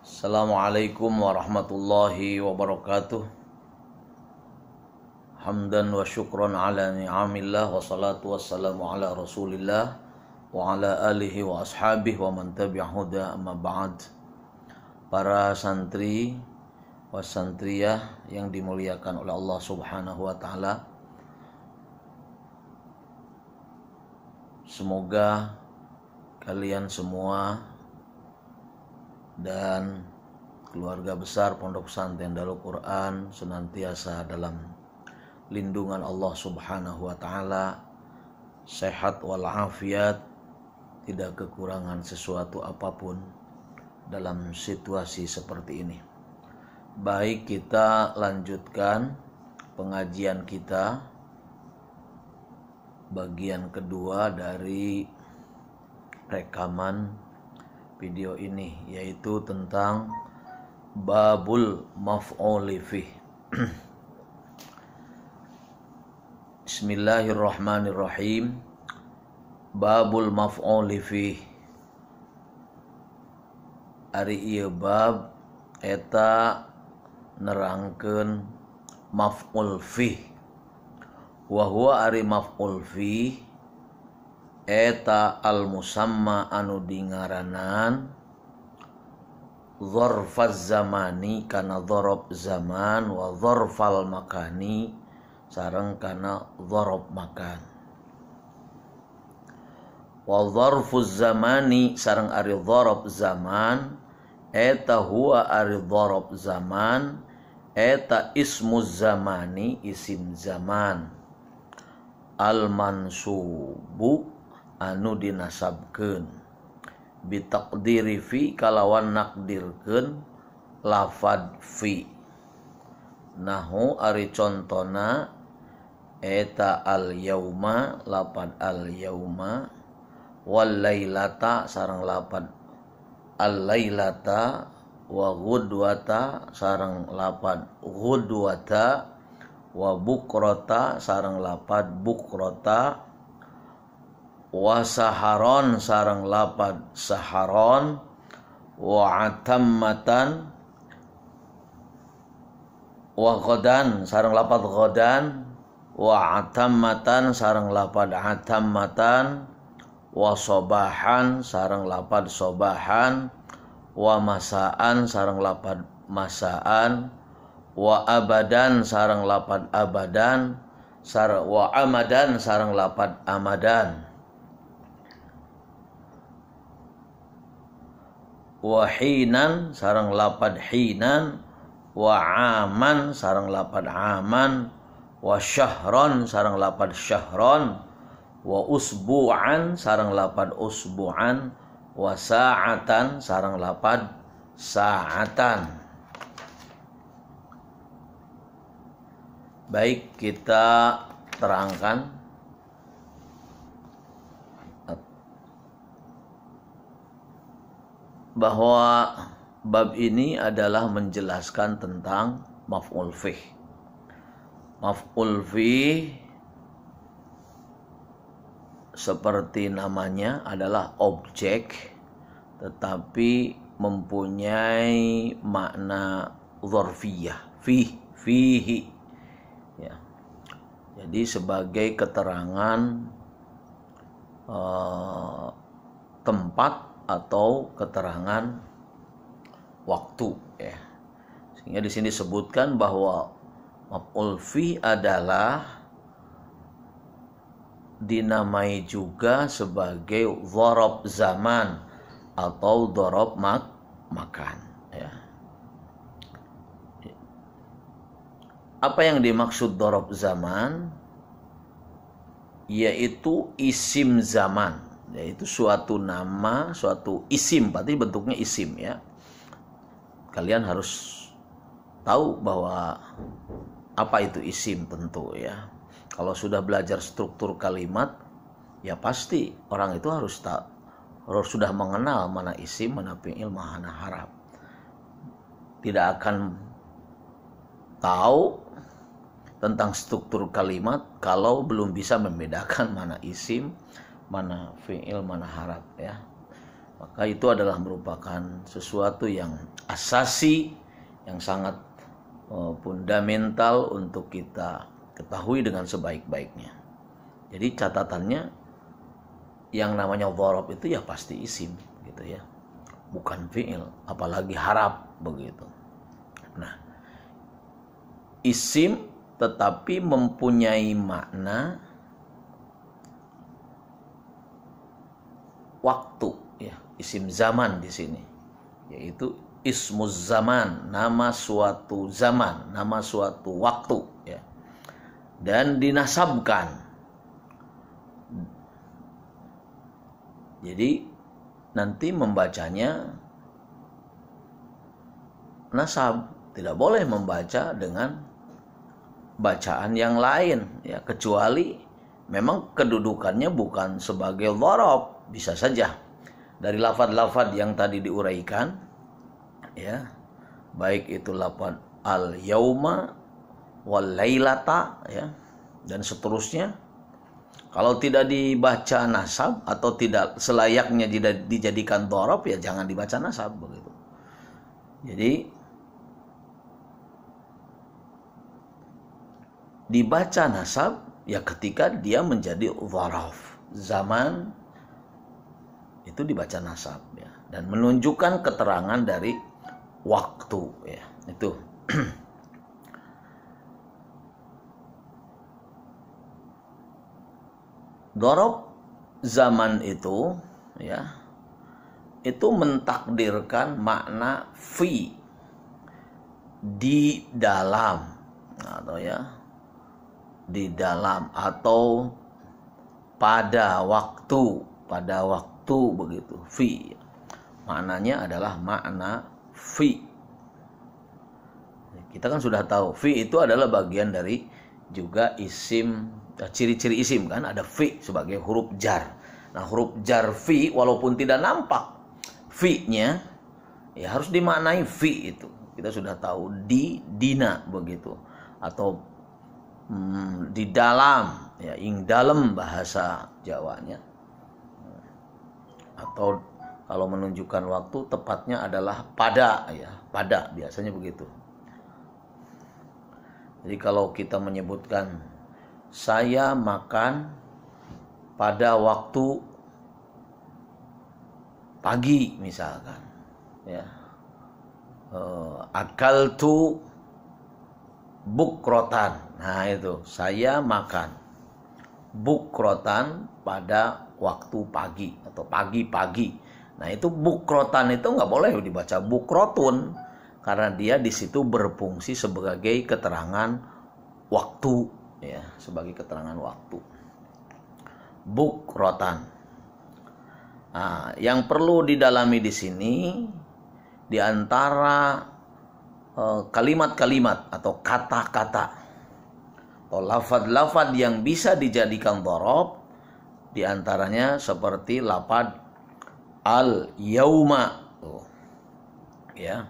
Assalamualaikum warahmatullahi wabarakatuh. Hamdan wa syukran ala ni'amillah wa salatu wassalamu ala rasulillah wa ala alihi wa ashabihi wa man tabi'ahuda amma ba'd. Para santri wa santriyah yang dimuliakan oleh Allah subhanahu wa ta'ala, semoga kalian semua dan keluarga besar Pondok Pesantren Darul Quran senantiasa dalam lindungan Allah subhanahu wa ta'ala, sehat walafiat, tidak kekurangan sesuatu apapun dalam situasi seperti ini. Baik, kita lanjutkan pengajian kita bagian kedua dari rekaman video ini, yaitu tentang babul maf'uli fih. Bismillahirrahmanirrahim. Babul maf'uli fih. Ari ieu bab eta nerangkeun maf'ul fih. Wa huwa ari maf'ul fih eta al musamma anu dingaranan dzarfaz zamani kana dzarab zaman wa dzarfal makani sareng kana dzarab makan. Wa dzarfuz zamani sareng ari dzarab zaman eta huwa ari dzarab zaman eta ismuz zamani isim zaman al mansubu anu dinasabkeun bitaqdiri fi kalawan nakdirkeun lafad fi. Nahu ari contona eta al yauma lapad al yauma wal lailata sareng lapad al lailata wa ghudwata sareng lapad ghudwata wa bukrata sareng lapad bukrata wa saharon sareng lapad saharon wa atammatan wa ghadan sareng lapad ghadan wa atammatan sareng lapad atammatan wa sobahan sareng lapad sobahan wa masaan sareng lapad masaan wa abadan sareng lapad abadan wa amadan sareng lapad amadan wa hinan sareng lapad hinan wa aman sareng lapad aman wa syahron sareng lapad syahron wa usbu'an sareng lapad usbu'an wa sa'atan sareng lapad sa'atan. Baik, kita terangkan bahwa bab ini adalah menjelaskan tentang maf'ul fih. Maf'ul fih seperti namanya adalah objek, tetapi mempunyai makna dzarfiyah, fihi ya. Jadi sebagai keterangan tempat atau keterangan waktu ya. Sehingga di sini disebutkan bahwa maf'ul fi adalah dinamai juga sebagai dzarab zaman atau dzarab makan ya. Apa yang dimaksud dzarab zaman? Yaitu isim zaman, yaitu suatu nama, suatu isim, berarti bentuknya isim ya. Kalian harus tahu bahwa apa itu isim tentu ya. Kalau sudah belajar struktur kalimat, ya pasti orang itu harus sudah mengenal mana isim, mana fi'il, mana haraf. Tidak akan tahu tentang struktur kalimat kalau belum bisa membedakan mana isim, mana fi'il, mana haraf ya. maka itu adalah merupakan sesuatu yang asasi, yang sangat fundamental untuk kita ketahui dengan sebaik-baiknya. Jadi catatannya, yang namanya dhorob itu ya pasti isim gitu ya, bukan fi'il, apalagi harap begitu. Nah, isim tetapi mempunyai makna waktu ya, isim zaman di sini, yaitu ismuz zaman, nama suatu zaman, nama suatu waktu ya, dan dinasabkan. Jadi nanti membacanya nasab, tidak boleh membaca dengan bacaan yang lain ya, kecuali memang kedudukannya bukan sebagai dhorob. Bisa saja dari lafadz-lafadz yang tadi diuraikan ya, baik itu lafadz al-yauma wal lailata ya, dan seterusnya, kalau tidak dibaca nasab atau tidak selayaknya dijadikan dhorob ya jangan dibaca nasab begitu. Jadi dibaca nasab ya ketika dia menjadi dzaraf zaman, itu dibaca nasab ya, dan menunjukkan keterangan dari waktu ya, itu. Dhorob zaman itu ya, itu mentakdirkan makna fi, di dalam, atau ya di dalam, atau pada waktu begitu. Fi maknanya adalah makna fi. Kita kan sudah tahu fi itu adalah bagian dari juga isim, ciri-ciri isim kan, ada fi sebagai huruf jar. Nah, huruf jar fi walaupun tidak nampak fi-nya ya harus dimaknai fi itu. Kita sudah tahu di, dina begitu, atau di dalam ya, ing dalam bahasa Jawanya, atau kalau menunjukkan waktu tepatnya adalah pada ya, pada biasanya begitu. Jadi kalau kita menyebutkan saya makan pada waktu pagi misalkan ya, akaltu bukrotan, nah itu saya makan bukrotan pada waktu pagi atau pagi-pagi. Nah itu bukrotan itu nggak boleh dibaca bukrotun, karena dia di situ berfungsi sebagai keterangan waktu ya, sebagai keterangan waktu. Bukrotan. Nah, yang perlu didalami di sini di antara kalimat-kalimat atau kata-kata atau lafadz-lafadz yang bisa dijadikan dhorob, di antaranya seperti lafadz al-yauma ya.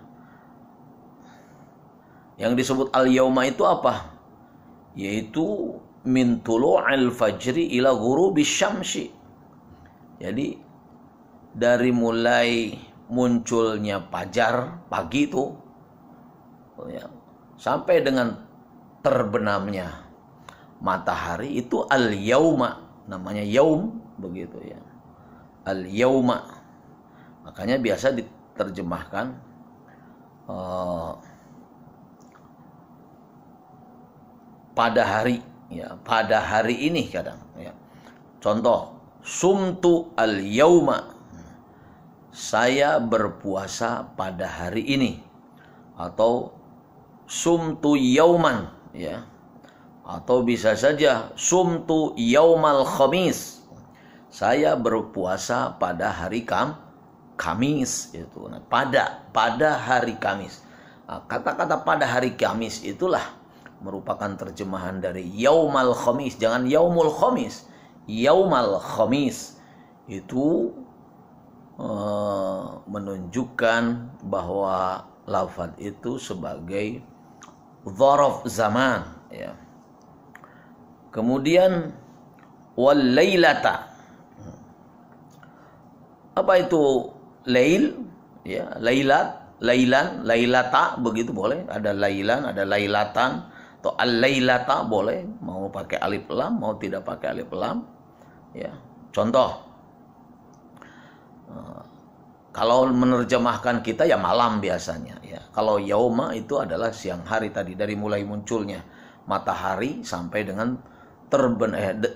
Yang disebut al-yauma itu apa? Yaitu min tulu'il fajri ila ghurubis syamsi. Jadi dari mulai munculnya fajar pagi itu ya, sampai dengan terbenamnya matahari itu al-yauma, namanya yaum begitu ya. Al-yauma. Makanya biasa diterjemahkan pada hari ya, pada hari ini kadang ya. Contoh, sumtu al-yauma, saya berpuasa pada hari ini, atau sumtu yauman ya, atau bisa saja sumtu yaumal khamis, saya berpuasa pada hari Kamis itu. Nah, pada hari Kamis. Nah, kata-kata pada hari Kamis itulah merupakan terjemahan dari yaumal khamis, jangan yaumul khamis. Yaumal khamis itu menunjukkan bahwa lafaz itu sebagai dzaraf zaman ya. Kemudian wal lailata. Apa itu lail, ya, lailat, lailan, lailata begitu boleh. Ada lailan, ada lailatan, atau al-lailata boleh. Mau pakai alif lam, mau tidak pakai alif lam. Ya, contoh. Kalau menerjemahkan kita ya malam biasanya. Ya, kalau yauma itu adalah siang hari tadi, dari mulai munculnya matahari sampai dengan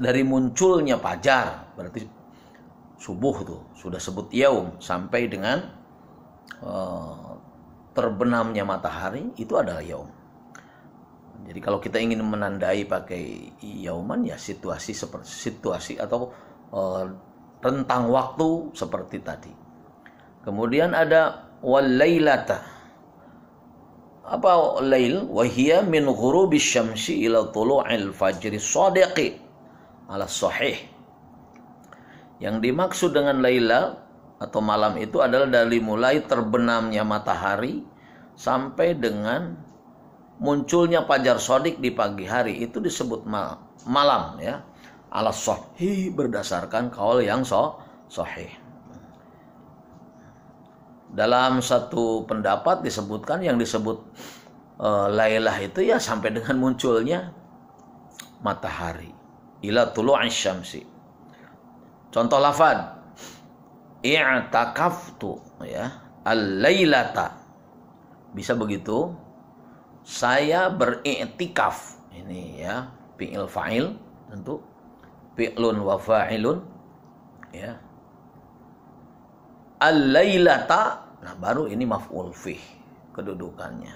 dari munculnya fajar, berarti subuh tuh sudah sebut yaum, sampai dengan terbenamnya matahari itu adalah yaum. Jadi kalau kita ingin menandai pakai yauman ya situasi atau rentang waktu seperti tadi. Kemudian ada wal-lailata. Apa lail? Wahia min ghurubis syamsi ila tulu'il fajri shadiqi ala sahih. Yang dimaksud dengan laila atau malam itu adalah dari mulai terbenamnya matahari sampai dengan munculnya fajar shadiq di pagi hari, itu disebut malam, ya. Ala sahih, berdasarkan kaul yang sahih. Dalam satu pendapat disebutkan yang disebut lailah itu ya sampai dengan munculnya matahari. Ila tulu'isy syamsi. Contoh lafaz i'takaftu, ya, al-lailata. Bisa begitu. Saya beriktikaf. Ini ya, fi'il fa'il tentu. Fi'lun wa fa'ilun, ya. Al-lailata, nah baru ini maf'ul fih kedudukannya,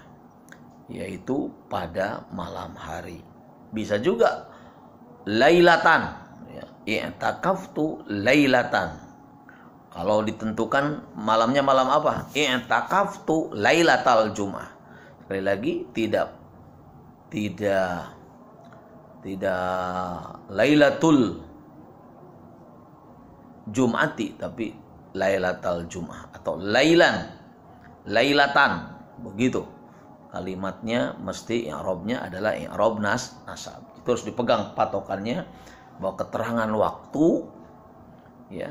yaitu pada malam hari. Bisa juga lailatan, ya, i'takaftu lailatan. Kalau ditentukan malamnya malam apa? I'takaftu lailatal jum'ah. Sekali lagi tidak lailatul jum'ati, tapi lailatal jum'ah atau lailatan, begitu. Kalimatnya mesti i'rabnya adalah i'rab nasab. Itu harus dipegang patokannya, bahwa keterangan waktu, ya,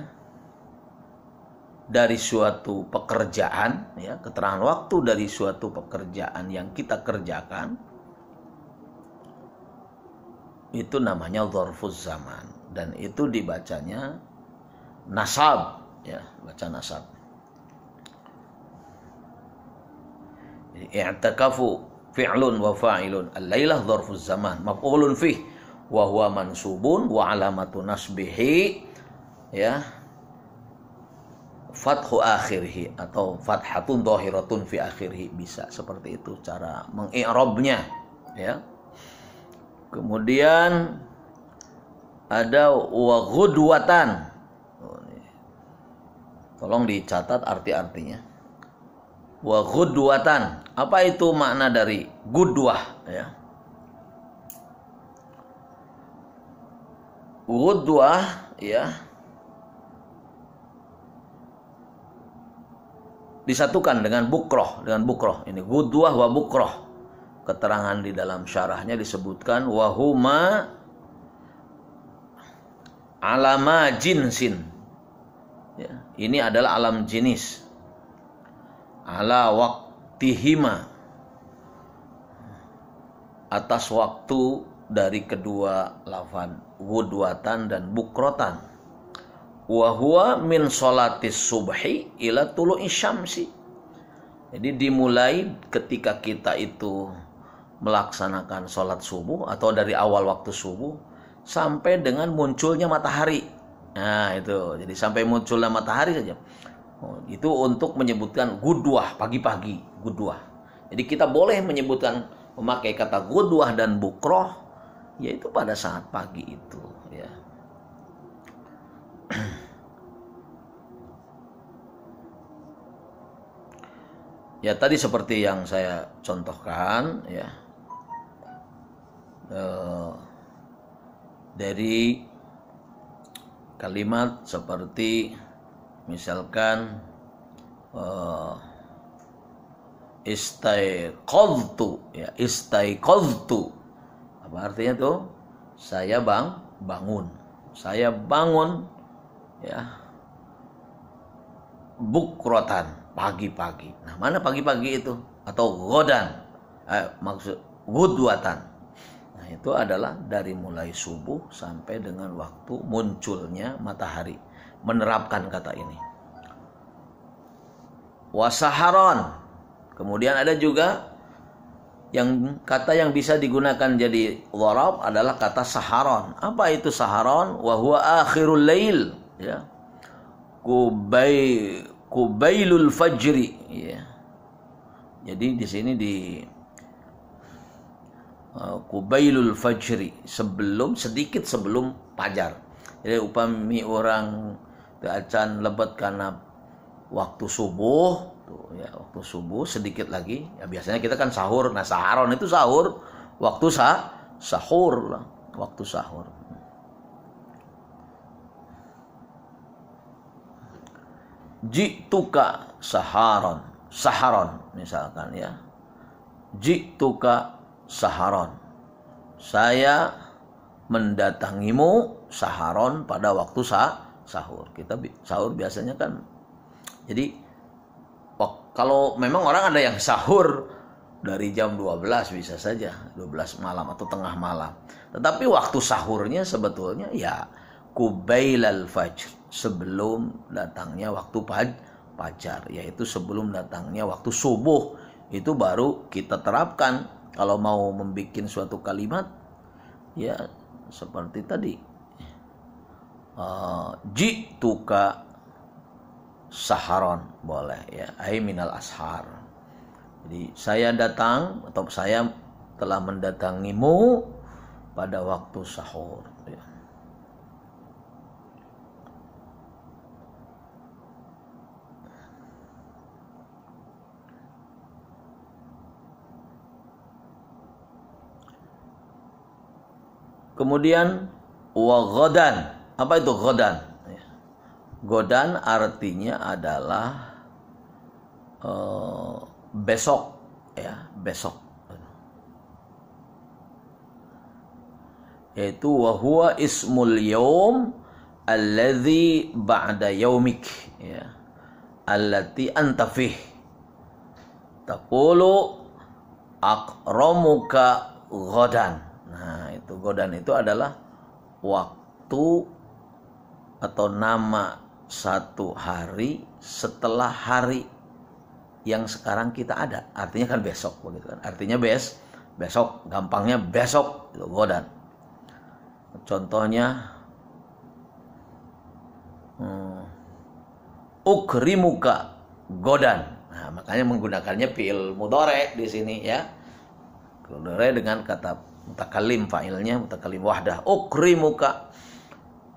dari suatu pekerjaan, ya, keterangan waktu dari suatu pekerjaan yang kita kerjakan itu namanya dzarfuz zaman, dan itu dibacanya nasab, ya, baca nasab. I'takafu fi'lun wa fa'ilun, al-lailah dzarfuz zaman maf'ulun fih wa huwa mansubun wa alamatu nasbihi, ya, fathu akhirih atau fathatun dhahiratun fi akhirih. Bisa seperti itu cara mengi'rabnya, ya. Kemudian ada wa ghudwatan. Tolong dicatat arti-artinya. Wa ghudwatan. Apa itu makna dari gudwah, ya? Gudwah, ya, disatukan dengan bukroh, ini gudwah wa bukroh. Keterangan di dalam syarahnya disebutkan wahuma alama jinsin, ya, ini adalah alam jenis, ala waktihima, atas waktu dari kedua lafaz gudwatan dan bukrotan. Wa huwa min sholatis subhi ila tulu'i syamsi. Jadi dimulai ketika kita itu melaksanakan sholat subuh atau dari awal waktu subuh sampai dengan munculnya matahari. Nah itu, jadi sampai munculnya matahari saja. Itu untuk menyebutkan gudwah, pagi-pagi, gudwah. Jadi kita boleh menyebutkan, memakai kata gudwah dan bukroh, yaitu pada saat pagi itu, ya. Ya tadi seperti yang saya contohkan, ya, dari kalimat seperti misalkan istaiqadtu, ya, istaiqadtu. Apa artinya tuh? Saya bangun. Saya bangun, ya. bukrotan, pagi-pagi. Nah, mana pagi-pagi itu? Atau godan, maksud gudwatan. Nah, itu adalah dari mulai subuh sampai dengan waktu munculnya matahari. Menerapkan kata ini. Wasaharon. Kemudian ada juga kata yang bisa digunakan jadi dharab adalah kata saharon. Apa itu saharon? Wa huwa akhirul lail, ya. Kubailul fajri, ya. Jadi di sini kubailul fajri, sedikit sebelum fajar. Jadi upami orang acan lebat karena waktu subuh tuh, ya, waktu subuh sedikit lagi, ya biasanya kita kan sahur. Nah, saharon itu sahur, waktu sahur lah, waktu sahur. Jituka saharon misalkan, ya. Jituka saharon, saya mendatangimu saharon pada waktu sahur. Kita sahur biasanya kan, jadi kalau memang orang ada yang sahur dari jam 12 bisa saja, 12 malam atau tengah malam. Tetapi waktu sahurnya sebetulnya ya kubailal fajr, sebelum datangnya waktu fajar, yaitu sebelum datangnya waktu subuh. Itu baru kita terapkan kalau mau membuat suatu kalimat, ya seperti tadi. Jituka saharon, boleh, ya, ai minal ashar. Jadi saya datang atau saya telah mendatangimu pada waktu sahur, ya. Kemudian wa ghadan. Apa itu ghadan? Godan artinya adalah besok, ya, besok. Yaitu wa huwa ismul yaum alladzi ba'da yaumik, ya, allati anta fih. Taqulu akramuka ghadan. Nah, itu godan itu adalah waktu atau nama satu hari setelah hari yang sekarang kita ada. Artinya kan besok, begitu kan? Artinya besok, gampangnya besok, itu godan. Contohnya ukrimuka godan. Nah, makanya menggunakannya fi'il mudhari di sini, ya. Mudhari dengan kata mutakallim, fa'ilnya mutakallim wahdah. Ukrimuka,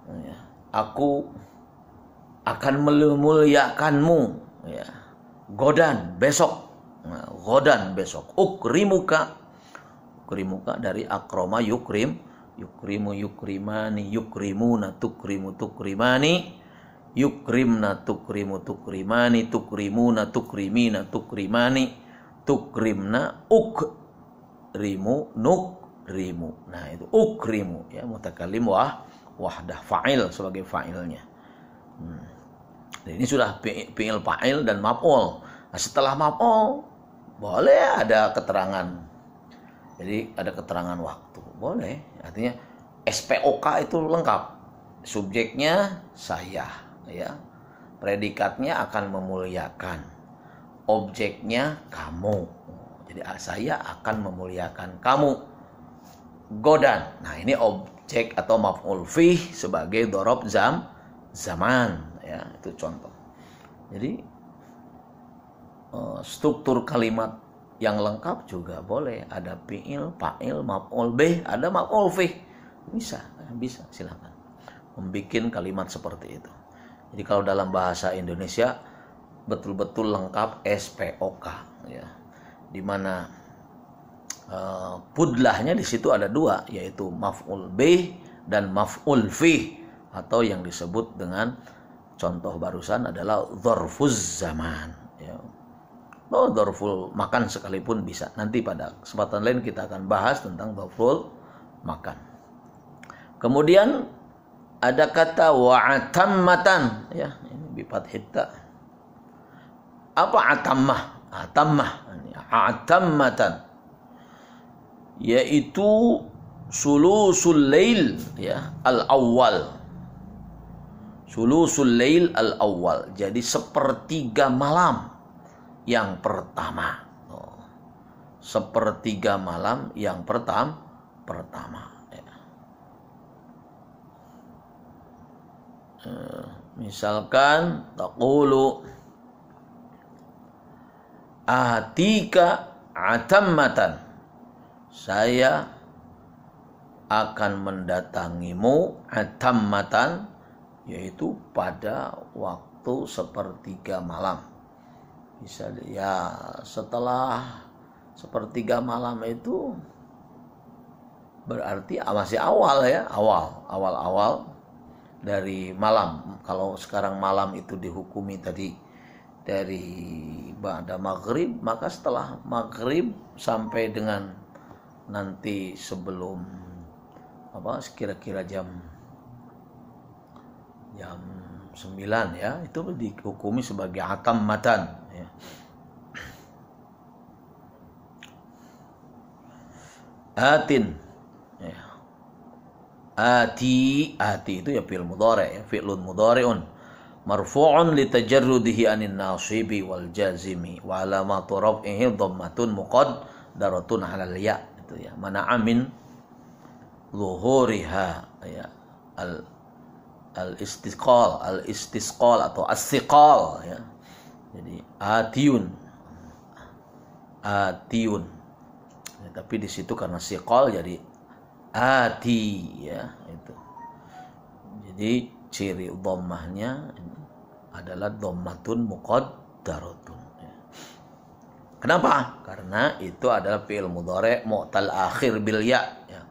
ya, aku akan memuliakanmu, ya. Godan, besok. Nah, godan, besok. Ukrimuka dari akroma yukrimu yukrimani, yukrimuna tukrimu tukrimani, yukrimna tukrimu tukrimani, tukrimuna tukrimina tukrimani, tukrimna ukrimu nukrimu. Nah, itu ukrimu, ya, mutakallim wahdah, fa'il sebagai fa'ilnya. Ini sudah fi'il fa'il dan maf'ul. Nah, setelah maf'ul boleh ada keterangan. Jadi ada keterangan waktu, boleh. Artinya SPOK itu lengkap. Subjeknya saya, ya. Predikatnya akan memuliakan. Objeknya kamu. Jadi saya akan memuliakan kamu. Godan. Nah, ini objek atau maf'ul fih sebagai dhorob zaman, ya, itu contoh. Jadi struktur kalimat yang lengkap juga boleh, ada fi'il, fa'il, maf'ul bih, ada maf'ul fih. Bisa, silakan membuat kalimat seperti itu. Jadi kalau dalam bahasa Indonesia betul-betul lengkap SPOK, ya. Di mana pudlahnya di situ ada dua, yaitu maf'ul bih dan maf'ul fih, atau yang disebut dengan contoh barusan adalah dzarfuz zaman, ya. Dzarful makan sekalipun bisa. Nanti pada kesempatan lain kita akan bahas tentang dzarful makan. Kemudian ada kata wa'atammatan, ya, ini bi fathit ta. Apa atammah? Atammatan, yaitu sulusul lail ya al-awwal. Sulusul lail al-awwal. Jadi sepertiga malam yang pertama. Sepertiga malam yang pertama. Ya. Misalkan taqulu atika atammatan, saya akan mendatangimu atammatan, yaitu pada waktu sepertiga malam. Bisa ya, setelah sepertiga malam itu berarti masih awal ya, awal dari malam. Kalau sekarang malam itu dihukumi tadi dari ba'da maghrib, maka setelah maghrib sampai dengan nanti sebelum kira-kira jam 9 ya, itu dihukumi sebagai atammatan ya. Atin ya. Ati itu ya fi'il mudhari' ya, fi'lun mudhari'un marfu'un litajarrudihi anin nasibi wal jazimi wa alamatu raf'ihi dhammatun muqaddaratun 'alal ya, itu ya, mana'a min zuhuriha ya, al istisqal atau as-siqal ya. Jadi atiyun ya, tapi di situ karena siqal jadi ati ya, itu. Jadi ciri dhammahnya adalah dhammatun muqaddaratun ya. Kenapa? Karena itu adalah fi'il mudhari' mu'tal akhir bil ya, ya.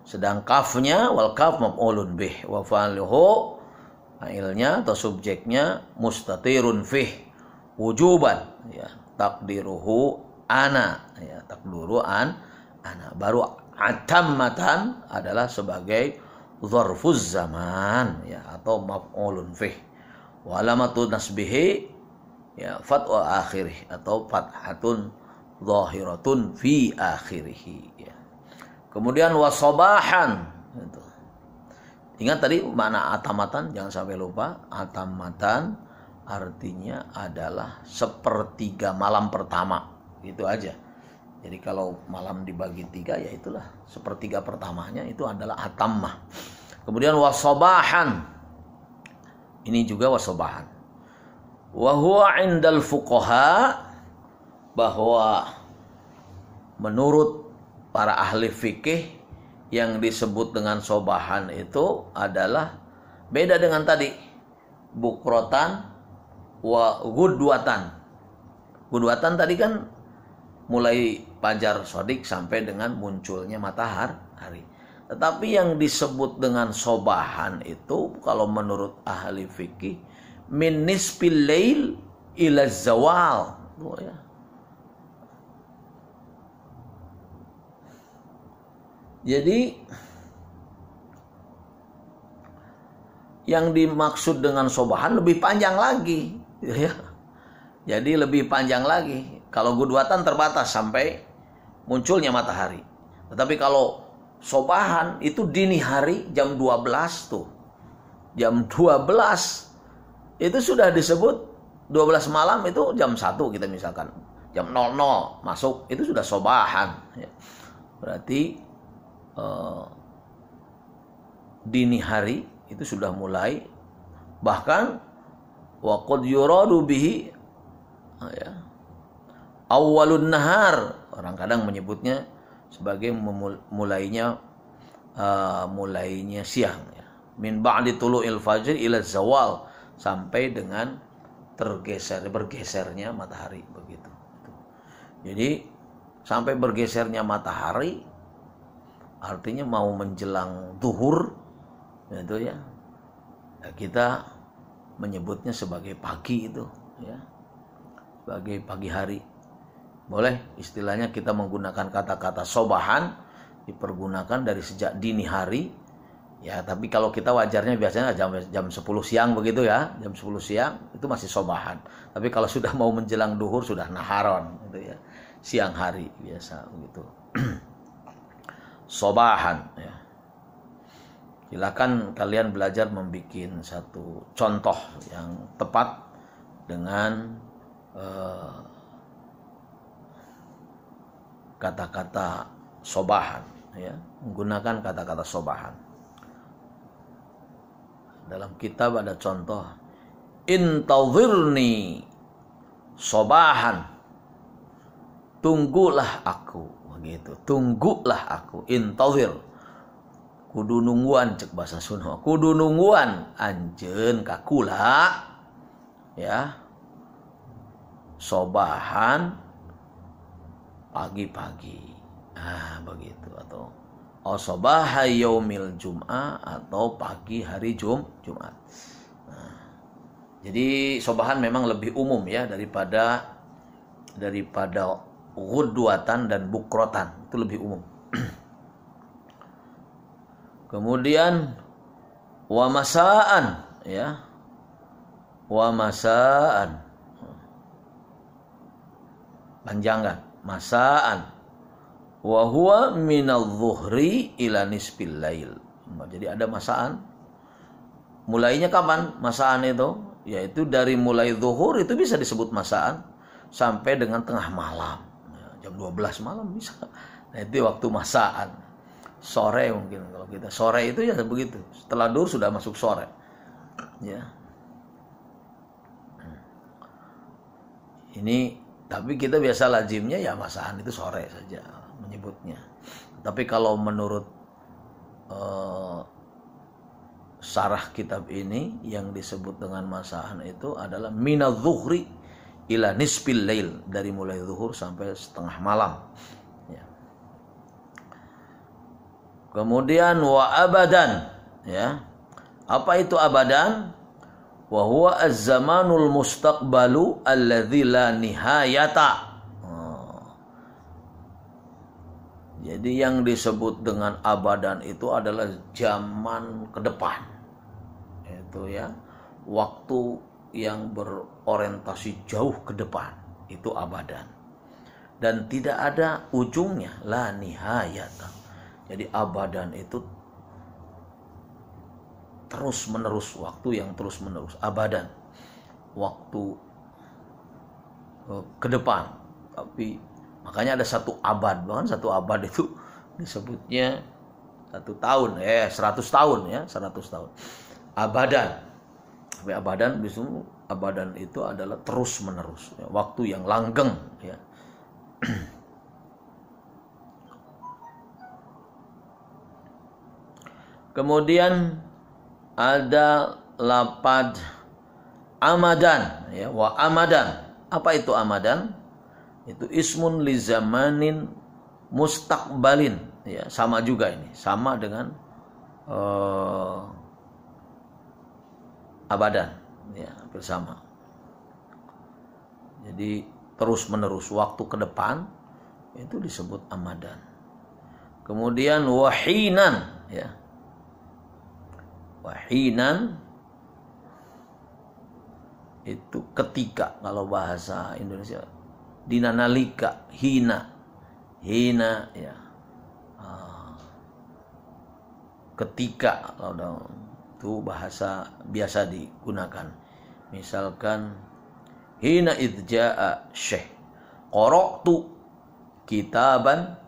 Sedang kafnya wal kaf maf'ulun bih wa fa'iluhu, fa'ilnya atau subjeknya mustatirun fih wujuban ya, takdiruhu ana ya, takdiru ana. Baru atammatan adalah sebagai dzarfuz zaman ya, atau maf'ulun fih. Wa alamatu nasbihi ya fathu akhirih, atau fathatun zahiratun fi akhirih ya. Kemudian wasabahan gitu. Ingat tadi makna atamatan, jangan sampai lupa. Atamatan artinya adalah sepertiga malam pertama, gitu aja. Jadi kalau malam dibagi 3 ya itulah sepertiga pertamanya, itu adalah atammah. Kemudian wasabahan, ini juga wasabahan. Wa huwa 'indal fuqaha, bahwa menurut para ahli fikih yang disebut dengan sobahan itu adalah beda dengan tadi bukrotan wa gudwatan. Gudwatan tadi kan mulai fajar shadiq sampai dengan munculnya matahari. Tetapi yang disebut dengan sobahan itu kalau menurut ahli fikih min nisfil lail ila zawal. Oh, ya. Jadi yang dimaksud dengan sobahan lebih panjang lagi ya. Jadi lebih panjang lagi. Kalau gudwatan terbatas sampai munculnya matahari. Tetapi kalau sobahan itu dini hari jam 12 tuh. Jam 12 itu sudah disebut 12 malam, itu jam 1 kita misalkan. Jam 00 masuk, itu sudah sobahan. Ya. Berarti dini hari itu sudah mulai. Bahkan wa qad yuradu bihi ya, awwalun nahar, orang kadang menyebutnya sebagai mulainya siang ya. Min ba'di tulu'il fajr ila zawal, sampai dengan bergesernya matahari begitu. Jadi sampai bergesernya matahari artinya mau menjelang zuhur itu ya. Kita menyebutnya sebagai pagi itu ya. Sebagai pagi hari. Boleh istilahnya kita menggunakan kata-kata sobahan, dipergunakan dari sejak dini hari Ya, tapi kalau kita wajarnya biasanya jam 10 siang begitu ya. Jam 10 siang itu masih sobahan. Tapi kalau sudah mau menjelang duhur sudah naharon gitu ya. Siang hari biasa begitu. Sobahan ya. Silakan kalian belajar membuat satu contoh yang tepat dengan kata-kata sobahan ya, menggunakan kata-kata sobahan. Dalam kitab ada contoh intadhirni sobahan, tunggulah aku begitu, tunggulah aku. Intadhir kudu nungguan, cek bahasa Sunda, kudu nungguan anjeun kakula ya, sobahan pagi-pagi. Nah, begitu. Atau sobaha yaumil jum'ah, atau pagi hari Jumat. Nah, jadi sobahan memang lebih umum ya daripada ghudwatan dan bukrotan, itu lebih umum. Kemudian wa masaan ya. Wa masaan. Panjangan, masaan. Wa huwa minadh-dhuhri ila nisfil lail. Jadi ada masaan. Mulainya kapan masaan itu? Yaitu dari mulai zuhur itu bisa disebut masaan sampai dengan tengah malam. Jam 12 malam bisa. Nah, itu waktu masaan. Sore mungkin kalau kita. Sore itu ya begitu. Setelah duhur sudah masuk sore. Ya. Ini tapi kita biasa lazimnya ya masaan itu sore saja menyebutnya. Tapi kalau menurut sarah kitab ini yang disebut dengan masaan itu adalah minadh-dhuhri ila nisfil lail, dari mulai zuhur sampai setengah malam. Ya. Kemudian wa abadan ya. Apa itu abadan? Wa huwa az-zamanul mustaqbalu alladzi la nihayata. Jadi yang disebut dengan abadan itu adalah zaman ke depan. Itu ya, waktu yang berorientasi jauh ke depan, itu abadan. Dan tidak ada ujungnya, la nihayata. Jadi abadan itu terus menerus, waktu yang terus menerus, abadan, waktu ke depan. Tapi makanya ada satu abad, bahkan satu abad itu disebutnya 1 tahun, 100 tahun ya, 100 tahun. Abadan. Tapi abadan itu adalah terus menerus, ya, waktu yang langgeng ya. Kemudian ada lapad amadan ya, wa amadan. Apa itu amadan? Itu ismun li zamanin mustaqbalin ya, sama juga ini, sama dengan abadan ya, hampir sama. Jadi terus menerus, waktu ke depan itu disebut amadan. Kemudian wahinan ya. Wahinan itu ketika, kalau bahasa Indonesia dinanalika, hina ya, ketika, kalau itu bahasa biasa digunakan. Misalkan hina idja'a syekh qara'tu kitaban,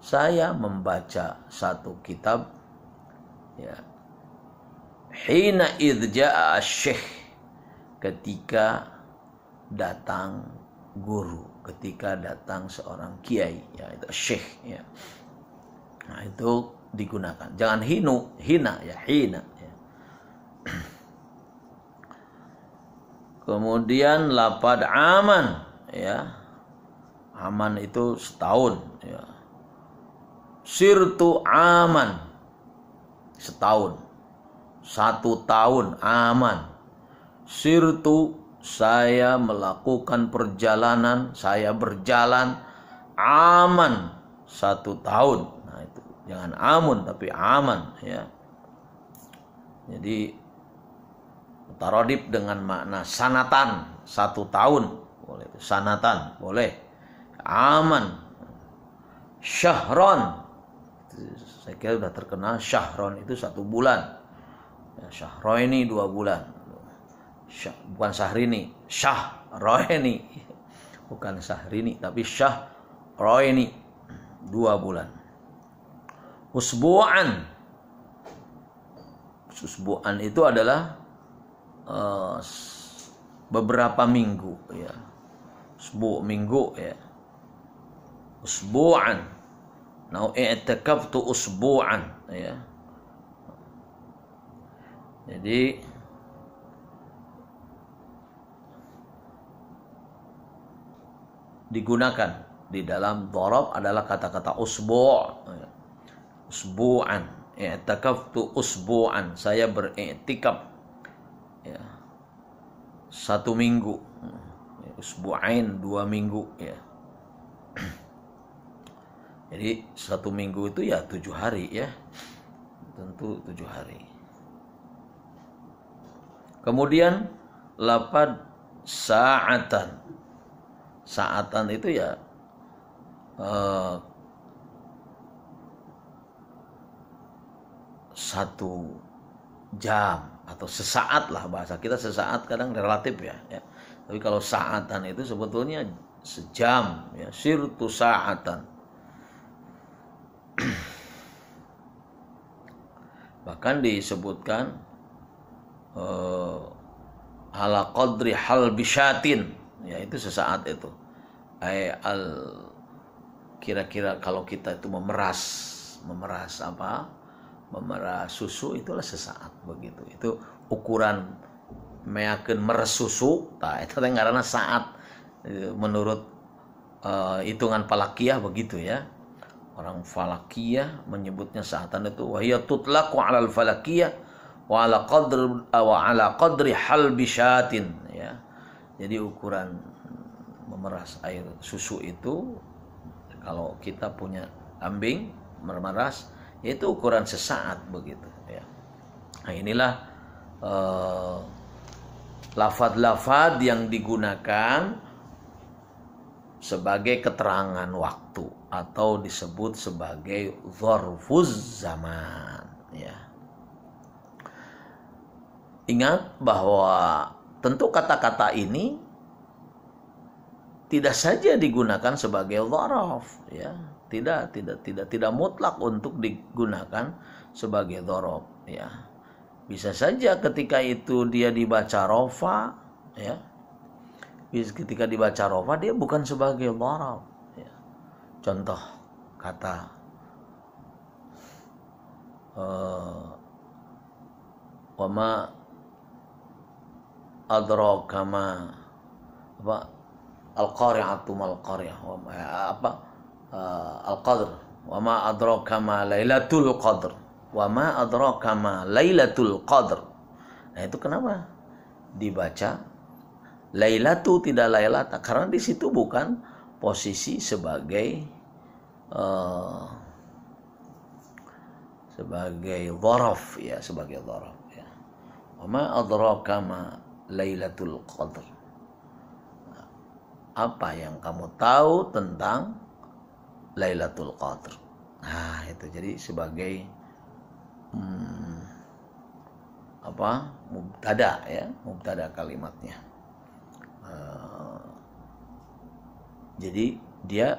saya membaca satu kitab ya. Hina idja'a syekh, ketika datang guru, ketika datang seorang kiai ya, itu syekh ya. Nah, itu digunakan. Jangan hina ya, hina ya. Kemudian lapad aman ya. Aman itu setahun ya. Sirtu aman, setahun. 1 tahun aman. Sirtu, saya melakukan perjalanan, saya berjalan. Aman, 1 tahun. Nah itu jangan amun tapi aman ya. Jadi mutaradif dengan makna sanatan, 1 tahun, boleh. Sanatan, boleh. Aman, syahron, saya kira sudah terkenal. Syahron itu 1 bulan. Ya, syahroini 2 bulan. Bukan syahrini, syahroini, bukan syahrini, tapi syahroini 2 bulan. Usbu'an, usbu'an itu adalah beberapa minggu, ya. Usbu' minggu, ya. Usbu'an, nau i'takaftu usbu'an, ya. Jadi digunakan di dalam dharab adalah kata-kata usbu', ya. Usbu'an, i'takaftu usbu'an, saya beriktikaf, ya, 1 minggu. Usbu'ain 2 minggu, ya. Jadi 1 minggu itu ya 7 hari, ya. Tentu 7 hari. Kemudian lafaz sa'atan. Sa'atan itu ya 1 jam atau sesaat lah, bahasa kita sesaat kadang relatif, ya. Tapi kalau sa'atan itu sebetulnya sejam, ya. Sirtu sa'atan. Bahkan disebutkan ala qadri halbisyatin, ya, itu sesaat itu. Kira-kira kalau kita itu memeras apa? Memeras susu, itulah sesaat, begitu. Itu ukuran meyakeun meres susu, tah eta teh ngaranna saat menurut hitungan falakiyah, begitu, ya. Orang falakiyah menyebutnya saatan itu wa hiya tutlaqu 'alal falakiyah wa 'ala qadri halbisyatin, ya. Jadi ukuran memeras air susu itu, kalau kita punya kambing memeras, itu ukuran sesaat, begitu, ya. Nah, inilah lafaz-lafaz yang digunakan sebagai keterangan waktu atau disebut sebagai dzarfuz zaman, ya. Ingat bahwa tentu kata-kata ini tidak saja digunakan sebagai dzaraf, ya. Tidak mutlak untuk digunakan sebagai dzaraf, ya. Bisa saja ketika itu dia dibaca rofa, ya. Ketika dibaca rofa dia bukan sebagai dzaraf, ya. Contoh kata wa ma adraka ma apa al-qari'atu mal qari'ah, al-qadr, wa ma adraka ma lailatul qadr, wa ma adraka ma lailatul qadr. Nah, itu kenapa dibaca lailatu tidak lailata? Karena di situ bukan posisi sebagai dzaraf, ya, sebagai dzaraf, ya. Wa ma adraka ma lailatul qadr. Apa yang kamu tahu tentang Lailatul Qadr? Nah, itu jadi sebagai mubtada, ya, mubtada kalimatnya. Jadi dia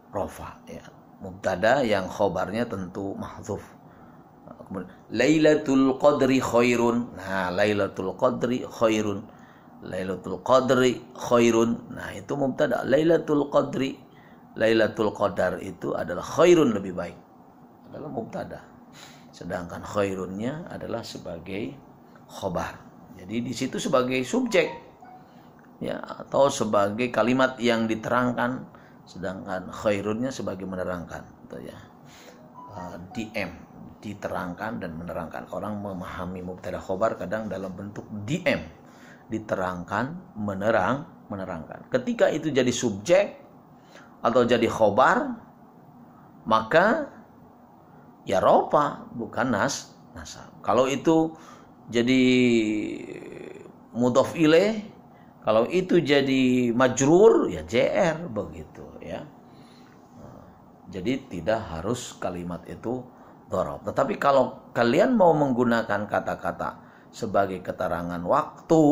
rofa, ya, mubtada yang khobarnya tentu mahdzuf. Kemudian Lailatul Qadri khairun. Nah, Lailatul Qadri khairun. Lailatul Qadri khairun. Nah, itu mubtada. Lailatul Qadri, Lailatul Qadar itu adalah khairun, lebih baik, adalah mubtada. Sedangkan khairunnya adalah sebagai khobar. Jadi di situ sebagai subjek, ya, atau sebagai kalimat yang diterangkan, sedangkan khairunnya sebagai menerangkan, gitu, ya. Diterangkan dan menerangkan. Orang memahami mubtada khobar kadang dalam bentuk diterangkan, menerangkan. Ketika itu jadi subjek atau jadi khobar, maka ya rofa, bukan nasab. Kalau itu jadi mudhof ilaih, kalau itu jadi majrur ya JR begitu ya. Jadi tidak harus kalimat itu dhorob. Tetapi kalau kalian mau menggunakan kata-kata sebagai keterangan waktu,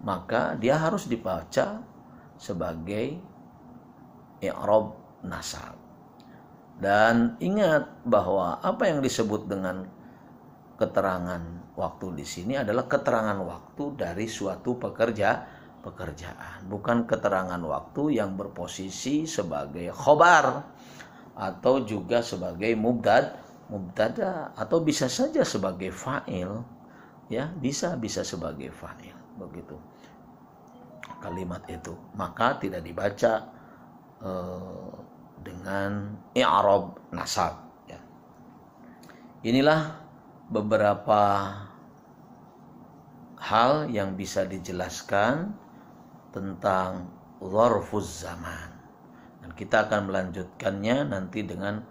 maka dia harus dibaca sebagai i'rab nasab. Dan ingat bahwa apa yang disebut dengan keterangan waktu di sini adalah keterangan waktu dari suatu pekerjaan, bukan keterangan waktu yang berposisi sebagai khobar atau juga sebagai mubtada atau bisa saja sebagai fa'il, ya, bisa sebagai fa'il begitu kalimat itu, maka tidak dibaca dengan i'rab nasab ya. Inilah beberapa hal yang bisa dijelaskan tentang dzarfuz zaman, dan kita akan melanjutkannya nanti dengan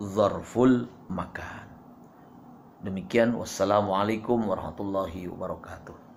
dzarful makan. Demikian, wassalamualaikum warahmatullahi wabarakatuh.